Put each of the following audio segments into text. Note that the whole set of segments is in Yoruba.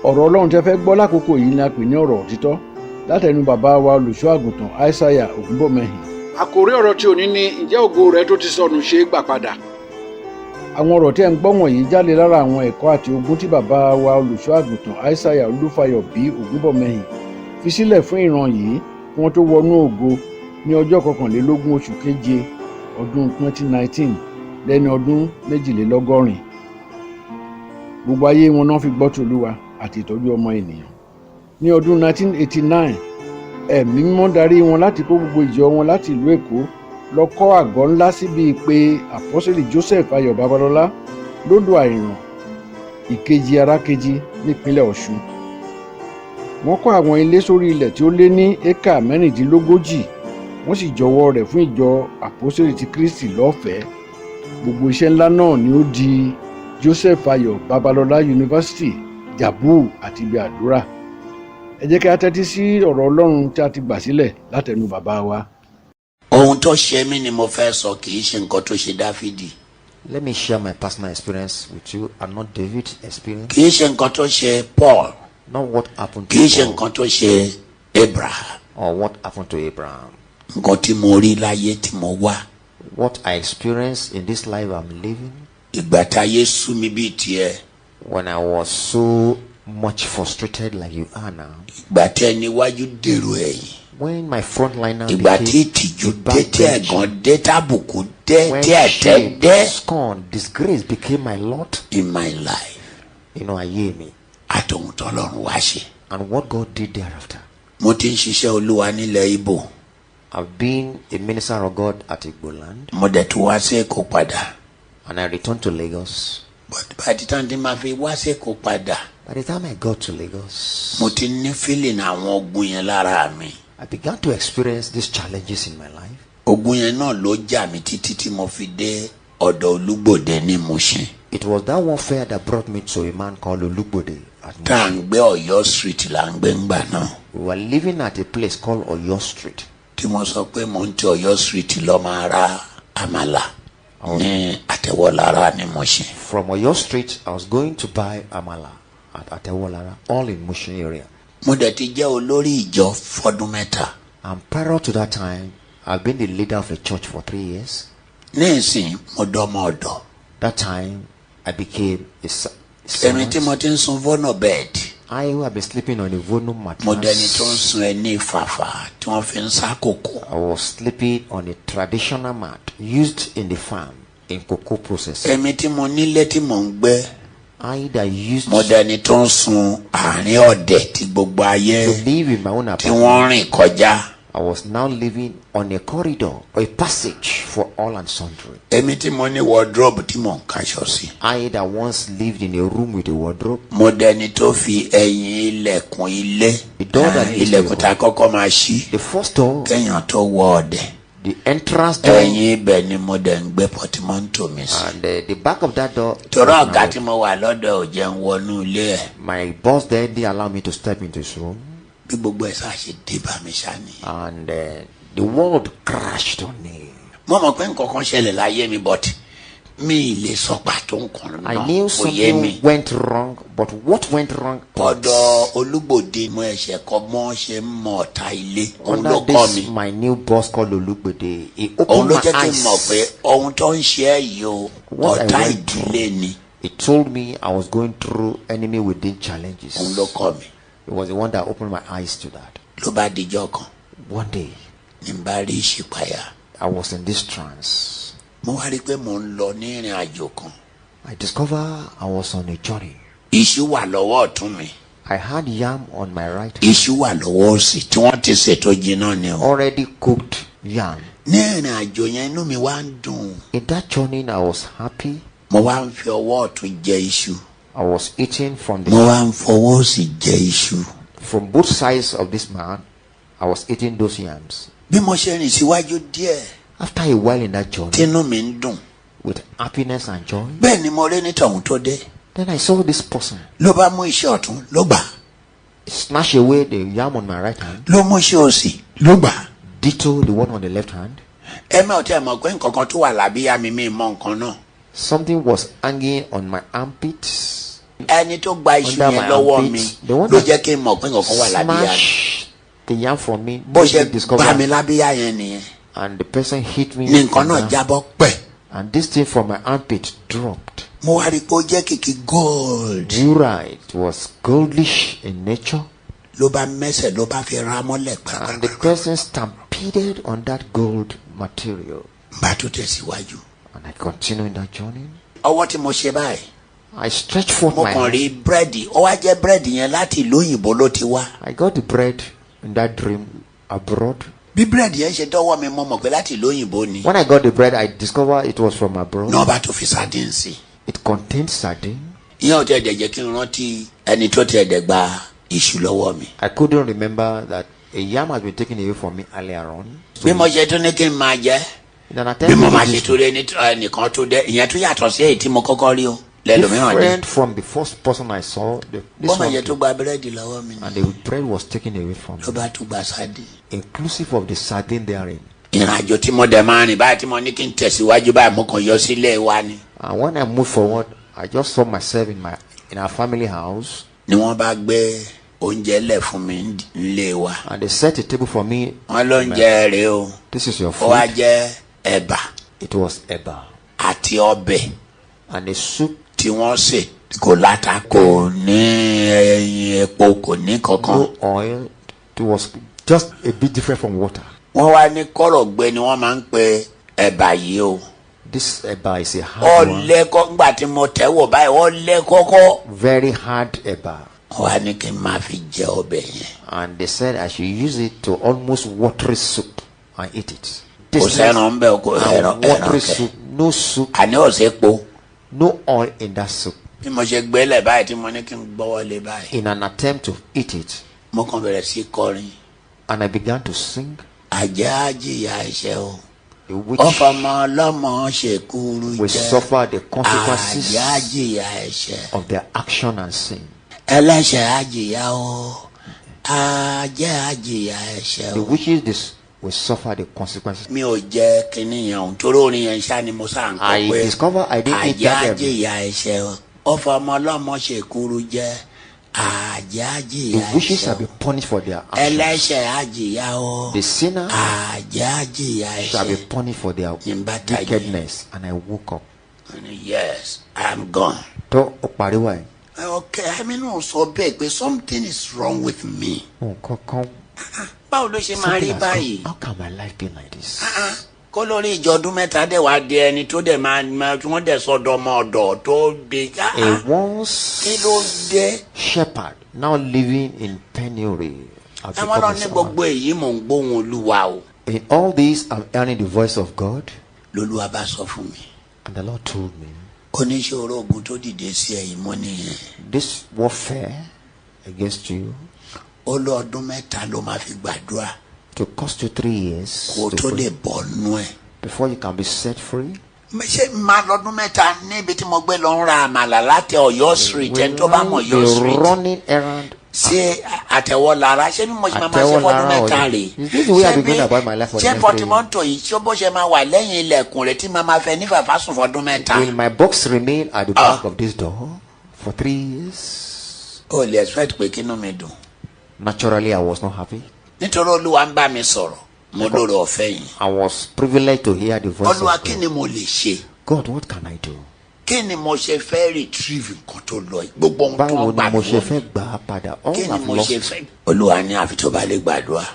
ọ̀rọ̀ Ọlọ́run tẹ́ fẹ́ gbọ́ lákòókò yìí ni a pè ní ọ̀rọ̀ òtítọ́ látẹnu bàbá wa olùṣọ́ àgùntàn Aísáyà Ògúnbọ̀mẹ́hìn. Àkòrí ọ̀rọ̀ tí òní ni ǹjẹ́ ògo rẹ tó ti sọnù ṣe é gbà padà. Àwọn ọ̀rọ̀ tí ẹ̀ ń gbọ́ wọ̀nyí jáde lára àwọn ẹ̀kọ́ àti ogun tí bàbá wa olùṣọ́ àgùntàn Aísáyà Olúfayọ̀ bí Ògúnbọ̀mẹ́hìn fi sílẹ̀ fún ìran yìí kí wọ́n tó wọnú ògo ní ọjọ́ 21 oṣù keje ọdún 2019 lẹ́ni ọdún 82. Gbogbo ayé wọn náà fi gbọ́ tòlúwa àti ìtọ́jú ọmọ ènìyàn. Ní ọdún 1989 ẹ̀mí mímọ́ darí wọn láti kó gbogbo ìjọ wọn láti ìlú Èkó lọ kọ́ àgọ́ ńlá síbi pé àpọ́sítélì Joseph Ayọ̀ Babalọ́lá lódò Àìràn ìkejì arákejì nípínlẹ̀ Ọ̀ṣun. Wọ́n kọ́ àwọn ilé sórí ilẹ̀ tí ó lé ní éka 36 wọ́n sì jọwọ́ rẹ̀ fún ìjọ àpọ́sítélì ti Kristi lọ́fẹ̀ẹ́. Gbogbo iṣẹ́ ńlá náà ni ó di Joseph Ayọ̀ Babalọ́lá University, Jàbú àti ibi àdúrà. Ẹ jẹ́ kí a tẹ́tí sí ọ̀rọ̀ Ọlọ́run tí a ti gbà sílẹ̀ látẹnu bàbá wa. Ohun tó ṣe mí ni mo fẹ́ sọ, kì í ṣe nǹkan tó ṣe Dáfídì. Let me share my personal experience with you and not David's experience. Kì í ṣe nǹkan tó ṣe Paul. Not what happened to Kì í ṣe Paul nǹkan tó ṣe Abraham. or what happened to Abraham. Nǹkan tí mo rí láyé tí mo wá. What I experienced in this life I'm living. Ìgbà táyé sú mi bíi tiẹ̀. When I was so much frustrated like you are now. Ìgbà tí ẹni wájú dèrò ẹ̀yìn. When my frontliner Ìgbà tí became ìtìjú a dé, tí backbench. ẹ̀gàn dé, tábùkù dé, When tí ẹ̀tẹ́ shame, dé scorn, disgrace became my lot. in my life. Ayé mi. Àtòhun tọ́lọ́run wá ṣe. And what God did thereafter. Mo ti ń ṣiṣẹ́ Olúwa nílẹ̀ Ìbò. I've been a minister of God at Igboland. Mo dẹ̀ tún wá sí Èkó padà. And I returned to Lagos. But by the time tí màá fi wá sí Èkó padà, By the time I got to Lagos, mo ti ní feeling àwọn ogun yẹn lára mi. I began to experience these challenges in my life. Ogun yẹn náà ló jà mí títí tí mo fi dé ọ̀dọ̀ Olúgbòde ní Mushin. It was that warfare that brought me to a man called Olugbode at Tá à Mushin. ń gbé Ọ̀yọ́ street là ń gbé ńgbà náà. We were living at a place called Oyo Street. Tí mo sọ pé mo ń ti Ọ̀yọ́ street lọ máa ra àmàlà ní Àtẹ̀wọ́lára ní Mushin. From Oyo Street, I was going to buy amala at Atewolara, all in Mushin area. Mo dẹ̀ ti jẹ́ olórí ìjọ fọ́dún mẹ́ta. And prior to that time, I've been the leader of a church for 3 years. Ní ìsìn mo dọ́mọ ọ̀dọ̀. That time, I became a Ẹni tí mo ti ń sun fọ́nà bẹ́ẹ̀dì. I who have been sleeping on a volume Mo dẹni tó ń mattress. sun ẹní ìfàfà tí wọ́n fi ń sá kòkó. I was sleeping on a traditional mat used in the farm in cocoa processing. Èmi tí mo nílé tí mò ń gbé. I that used Mo dẹni tó ń sun àárín ọ̀dẹ̀ tí gbogbo ayé to live in my own tí apartment. wọ́n rìn kọjá. I was now living on a corridor or a passage for all and sundry. Èmi tí mo ní wardrobe tí mò ń kaṣọ sí. I that once lived in a room with a wardrobe. Mo dẹni tó fi ẹ̀yìn ilẹ̀kùn ilé. The door that leads to Ilẹ̀kùn tá a kọ́kọ́ máa ṣí. The first door, Kéèyàn tó wọ ọ̀dẹ̀. the entrance door, Ẹ̀yìn ibẹ̀ ni mo dẹ̀ ń gbé pọtimọ́ntò mi sí. and the back of that door. Torọ́ ọ̀gá tí mo wà lọ́dọ̀ ò jẹun wọnú ilé ẹ̀. My boss there didn't allow me to step into his room, Bí gbogbo ẹ̀ sáà ṣe dé bá mi ṣá ni. and the world crashed on me. Mo mọ̀ pé nǹkan kan ṣẹlẹ̀ láyé mi but mi lè sọ pàtó nǹkan I náà knew kò yé mi. something went wrong, but what went wrong? Ọ̀dọ̀ Olúgbòde mo ẹ̀ṣẹ̀ kọ́ mọ́ ṣe ń mọ ọ̀tá ilé. Òun ló Under kọ́ this, mi. my new boss called Olugbede, he Òun opened ló my jẹ́ kí n mọ̀ pé eyes. ohun tó ń ṣe ẹ́ yìí o What I ọ̀tá went ìdílé ni. He told me I was going through enemy within challenges. Òun ló kọ́ mi. It was the one that opened my eyes to that. Ló bá dijọ́ kan One day, ní n bá rí ìṣípayá. I was in this trance. Mo wá rí i pé mò ń lọ ní ìrìn àjò kan. I discovered I was on a journey. Iṣu wà lọ́wọ́ ọ̀tún mi. I had yam on my right hand, Iṣu wà lọ́wọ́ òsì tí wọ́n ti ṣètò jiná ni o. already cooked yam. Ní ìrìn àjò yẹn inú mi wá ń dùn. In that journey, I was happy. Mo wá ń fi ọwọ́ ọ̀tún jẹ iṣu. I was eating from Mo wá ń fọwọ́ òsì jẹ iṣu. from both sides of this man. I was eating those yams. Bí mo ṣe rìn síwájú díẹ̀, After a while in that journey, tínú mi ń dùn. with happiness and joy, Bẹ́ẹ̀ ni mo rí ní tọ̀hún tó dé. then I saw this person Ló bá mú iṣẹ́ ọ̀tún ló gbà. snatch away the yam on my right hand, Ló mú iṣẹ́ òsì ló gbà. ditto the one on the left hand. Ẹ má ò tí ẹ mọ̀ pé nǹkan kan tó wà lábíyá mi mọ nǹkan náà. Something was hanging on my armpits. ẹni tó gba iṣu under yẹn my lọ́wọ́ mi armpit, the one ló that jẹ́ kí n mọ̀ pé nǹkan wà lábíyá mi. smashed the yam for me, bó made ṣe me discover, bá mi lábíyá yẹn nìyẹn and the person hit me, ní nǹkan on náà the- jábọ́ pẹ̀. and this thing from my armpit dropped. mo wá rí i pé ó jẹ́ kìkì gold. Jura, it was goldish in nature, ló bá mẹ́sẹ̀ ló bá fi ra mọ́lẹ̀ and the pàápàá. person stampeded on that gold material, bá tó tẹ̀síwájú. and I continued in that journey. ọwọ́ tí mo ṣe báyìí I stretched forth mo my kàn hand. rí búrẹ́dì ó wá jẹ́ búrẹ́dì yẹn láti ìlú òyìnbó ló ti wá. I got the bread in that dream abroad. bí búrẹ́dì yẹn ṣe dọ́wọ́ mi mo mọ̀ pé láti ìlú òyìnbó ni. When I got the bread, I discovered it was from abroad. náà bá tó fi sardine sí. It contained sardine. ìyẹn ò tẹ̀ ẹ̀dẹ̀ jẹ́ kí n rántí ẹni tó tẹ̀ ẹ̀dẹ̀ gba iṣu lọ́wọ́ mi. I couldn't remember that a yam has been taken away from me earlier on. So bí mo ṣe tún ní kí n máa jẹ́ in an bí attempt mo to máa do ṣe this, tó rí ẹnìkan tó dé ìyẹn tó yàtọ̀ sí èyí tí mo kọ́kọ́ rí o lẹ́lòmíràn ní. different from the first person I saw, this bó mo one ṣe tó too, gba búrẹ́dì lọ́wọ́ mi and ni the bread was taken away from ló me, bá tún gba sardine. inclusive of the sardine therein. ìrìnàjò tí mo dẹ̀ máa rìn báyìí tí mo ní kí n tẹ̀síwájú báyìí mo kàn yọ sílé wa ni. And when I moved forward, I just saw myself in our family house, ni wọ́n bá gbé oúnjẹ lẹ̀ fún mi nílé wa. and they set a table for me. wọ́n ló ń jẹ rèé o. This is your ó wá food. jẹ́ ẹ̀bà It was eba àti ọbẹ̀ and a soup. tí wọ́n sè kò láta kò ní ẹyin epo kò ní kankan. No oil. It was just a bit different from water. wọ́n wá ní kọ́rọ̀gbẹ́ ni wọ́n máa ń pe ẹ̀bà yìí o. This eba is a hard one, ọ̀lẹ́kọ́ ńgbà tí mo tẹ́wọ̀ báyìí ọ̀lẹ́kọ́kọ́. very hard eba. wọ́n wá ní kí n máa fi jẹ ọbẹ̀ yẹn. And they said I should use it to almost watery soup and eat it. kò sẹ́ran ń bẹ̀ kò ẹran And watery kẹ́. soup, no soup, àní ọ̀sẹ̀ po. no oil in that soup. bí mo ṣe gbélé báyìí tí mo ní kí n gbọ́wọ́ lé báyìí. In an attempt to eat it, mo kàn bẹ̀rẹ̀ sí kọrin. and I began to sing. àjẹ́ àjìyà ẹ̀ṣẹ̀ o. A witch ọ̀fọ̀mọ ọlọ́mọ ṣèkúrú will jẹ́. suffer the consequences àjẹ́ àjìyà ẹ̀ṣẹ̀. of their action and sin. ẹlẹ́ṣẹ̀ àjìyà o. àjẹ́ àjìyà ẹ̀ṣẹ̀ The o. witches will suffer the consequences. mi ò jẹ́ kínní yẹn o torí orin yẹn ṣá ni mo sá ń I kọ pé discovered I didn't eat àjẹ́ that every. àjìyà ẹ̀ṣẹ̀ o. ọ̀fọ̀mọ ọlọ́mọ ṣèkúrú jẹ́. àjẹ́ àjìyà The witches ẹ̀ṣẹ̀ shall o. be punished for their actions. ẹlẹ́ṣẹ̀ àjìyà o. The sinner àjẹ́ àjìyà shall be ẹ̀ṣẹ̀. punished for their Nimbata wickedness. And I woke up. yes I'm gone. Tó o pariwo ẹ̀. okay ẹ̀mí náà sọ bẹ́ẹ̀ pé something is wrong with me. Nǹkan kan. báwo ló ṣe máa rí Something has báyìí. come. How can my life be like this? kó lórí ìjọ ọdún mẹ́ta dẹ̀ wá di ẹni tó dẹ̀ máa tí wọ́n dẹ̀ sọ̀dọ̀ ọmọ ọ̀dọ̀ tó gbé. A once kí ló dé. shepherd now living in penury. I've àwọn náà become a ní servant. gbogbo èyí mò ń gbóhùn olúwa o. In all this, I'm hearing the voice of God, lolúwa bá sọ fún mi. and the Lord told me, oníṣòro ogun tó dìde sí ẹ̀yìn mọ́ nìyẹn. this warfare against you ó lọ ọdún mẹ́ta ló máa fi gbàdúrà to cost you 3 years kó to tó pray lè bọ̀ nú ẹ̀. before you can be set free. ṣé máa lọ́dún mẹ́ta níbi tí mo gbé lọ ń ra àmàlà láti Ọ̀yọ́ street ẹni tó bá mọ̀ Ọ̀yọ́ Will street. running errand. ṣé àtẹ̀wọ́ lára ṣé bí mo ṣe máa ṣe fọ́dún mẹ́ta rè. Is this the way I've been going about my life for the ṣé next 3 years? pọtimọ́ntò yìí ṣé bó ṣe máa wà lẹ́yìn ilẹ̀kùn rẹ̀ tí màá máa fẹ́ ní fàfà sùn fọ́dún mẹ́ta. Will my box remain at the back of this door for 3 years? o lè expect pé kínú mi dùn. Naturally, I was not happy. nítorí olúwa ń bá mi sọ̀rọ̀ mo lóore ọ̀fẹ́ yìí. I was privileged to hear the voice olúwa of kí God. ni mo lè ṣe. God, what can I do? kí ni mo ṣe fẹ́ retrieve nǹkan tó lọ yìí gbogbo ohun tó Báwo ń gbà ni mo ṣe lọ́wọ́ fẹ́ mi. gbà á padà? All kí ni I've mo ṣe lost. fẹ́. olúwa ní àfi tó bá lè gbàdúrà.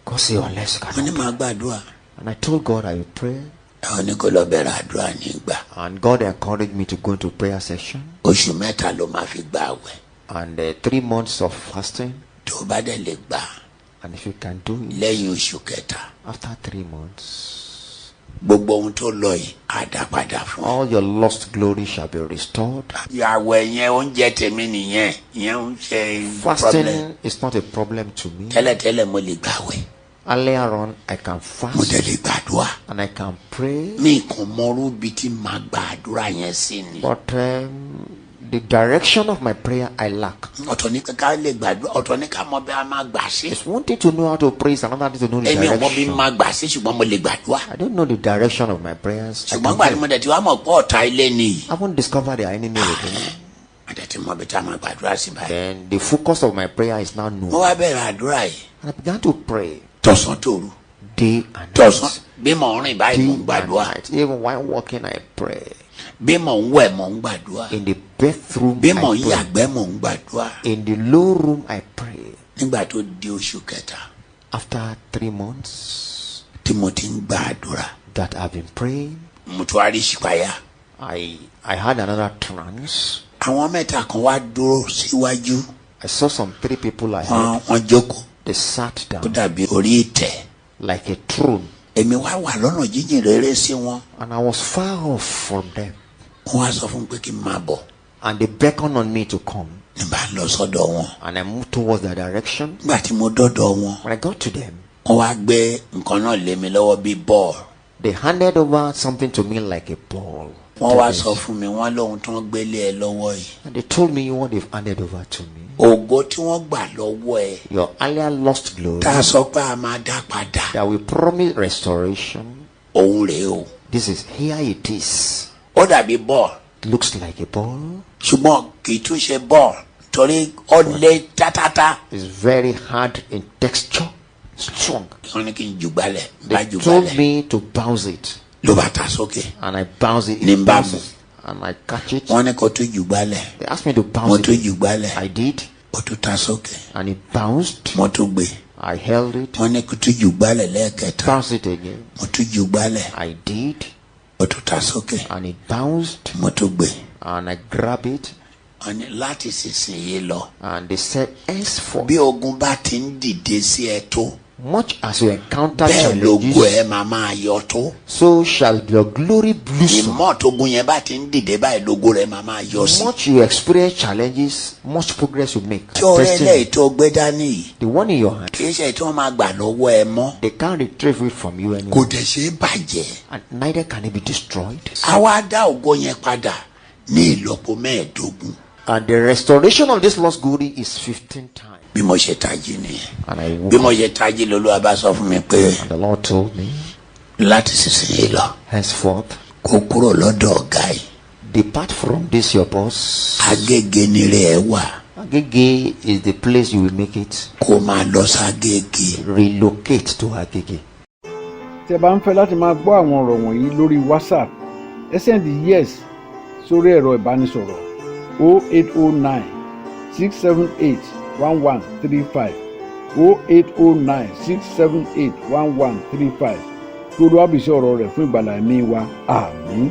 God say unless you mo ní can. máa gbàdúrà. And I told God I would pray. àwọn ní kó lọ bẹ̀rẹ̀ àdúrà nígbà. And God encouraged me to go into prayer session. oṣù mẹ́ta ló máa fi gbà wẹ̀. And 3 months of fasting. tó bá dẹ̀ lè gbà And if you can do it lẹ́yìn oṣù kẹta after 3 months, gbogbo ohun tó lọ yìí á dá padà fún ọ. all your lost glory shall be restored. ìyàwó ẹ̀yẹn oúnjẹ tèmi nìyẹn ìyẹn ń ṣe problem. Fasting is not a problem to me. tẹ́lẹ̀tẹ́lẹ̀ mo lè gbà wẹ̀ Earlier on, I can mo dẹ̀ fast lè gbàdúrà. and I can pray. mi kàn mọrú bí tí màá gbàdúrà yẹn sí ni. But the direction of my prayer I lack. ọ̀tọ̀ ní ká lè gbàdúrà ọ̀tọ̀ ní ká mọ bí a máa gbà sí. It's one thing to know how to pray, it's another thing to know the èmi ò mọ bí direction. máa gbà sí ṣùgbọ́n mo lè gbàdúrà. I don't know the direction of my prayers. I ṣùgbọ́n gbàdúrà mo dẹ̀ ti wá mọ̀ pé ọ̀tá ilé ni. haven't discovered the enemy within. àdẹ̀tí mọ̀ bí tá a máa gbàdúrà sí báyìí. Then the focus of my prayer is now known. mo wá bẹ̀rẹ̀ àdúrà yìí. And I began to pray tọ̀sán tòru. day and tọ̀sán night. bí mo ń rìn báyìí Day mo ń and gbàdúrà. night. Even while walking, I pray. bí mo ń wẹ̀ mo ń gbàdúrà. In the bathroom, bí mo I ń pray. yàgbẹ́ mo ń gbàdúrà. In the low room, I pray. nígbà tó di oṣù kẹta After 3 months tí mo ti ń gbàdúrà, that I've been praying, mo tún wá rí ṣìpáyà. I had another trance. àwọn mẹ́ta kan wá dúró síwájú. I saw some 3 people I had. wọ́n jókòó. They sat ó down dàbí orí ìtẹ́. like a throne. èmi wá wà lọ́nà jíjìn rere sí wọn. And I was far off from them. wọ́n wá sọ fún mi pé kí n máa bọ̀. And they beckoned on me to come. ní bá lọ sọ́dọ̀ wọn. And I moved towards that direction. nígbà tí mo dọ́dọ̀ wọn, When I got to them, wọ́n wá gbé nǹkan náà lé mi lọ́wọ́ bíi bọ́ọ̀lù. they handed over something to me like a ball. wọ́n wá sọ fún mi, wọ́n lóhun tí wọ́n gbélé ẹ lọ́wọ́ yìí. And they told me what they've handed over to me. ògo tí wọ́n gbà lọ́wọ́ ẹ. Your earlier lost glory tá a sọ pé a máa dá padà. that will promise restoration. òun rèé o. This is, here it is. ó dàbí bọ́ọ̀lù. It looks like a ball. ṣùgbọ́n kì í tún ṣe bọ́ọ̀lù torí ó lé tátátá. It's very hard in texture, strong. wọ́n ní kí n jùgbálẹ̀. bá They told jùgbálẹ̀ me to bounce it. ló bá ta sókè. And I bounce it. Ní It bá bounces. And I catch it. wọ́n ní kó tún jùgbálẹ̀. They asked me to mo bounce tún it. jùgbálẹ̀. I did. ó tún ta sókè. And it bounced. mo tún gbé. I held it. wọ́n ní kó tún jùgbálẹ̀ lẹ́ẹ̀kẹta. Bounce it again. mo tún jùgbálẹ̀. I did. ó tún ta sókè. And it bounced. mo tún gbé. And I grabbed it. wọ́n ní láti sísìnyí lọ. And they said, henceforth, bí ogun bá ti ń dìde sí ẹ tó, much as you encounter bẹ́ẹ̀ lógo ẹ challenges, máa yọ tó. so shall your glory blossom. ìmọ̀ tógun yẹn bá ti ń dìde báyìí lógo rẹ máa yọ sí. Much you experience challenges, much progress you make. tí ọ̀rẹ́ Testimony. lẹ́yìn tó gbé dání yìí, The one in your hand, kì í ṣe tí wọ́n máa gbà lọ́wọ́ ẹ mọ́. they can't retrieve it from you kò anymore. dẹ̀ ṣe é bàjẹ́. And neither can it be destroyed. àwa dá ògo yẹn padà ní ìlọ́po 15. And the restoration of this lost glory is 15 times. bí mo ṣe tají nìyẹn. And I bí woke mo up, ṣe tají lọ́lọ́wọ́ bá sọ fún mi pé and the Lord told me, láti sísìnyí lọ henceforth, kó kúrò lọ́dọ̀ ọ̀gá yìí. depart from this your boss. Agége nire ẹ wà. Agege is the place you will make it. kó máa lọ ságége. Relocate to Agege. tí ẹ bá ń fẹ́ láti máa gbọ́ àwọn ọ̀rọ̀ wọ̀nyí lórí WhatsApp ẹ sẹ́ndì yes sórí ẹ̀rọ ìbánisọ̀rọ̀ 0809 678 1135 0809 678 1135 kí Olúwa bùsí ọ̀rọ̀ rẹ̀ fún ìgbàlà ẹ̀mí wa àmín.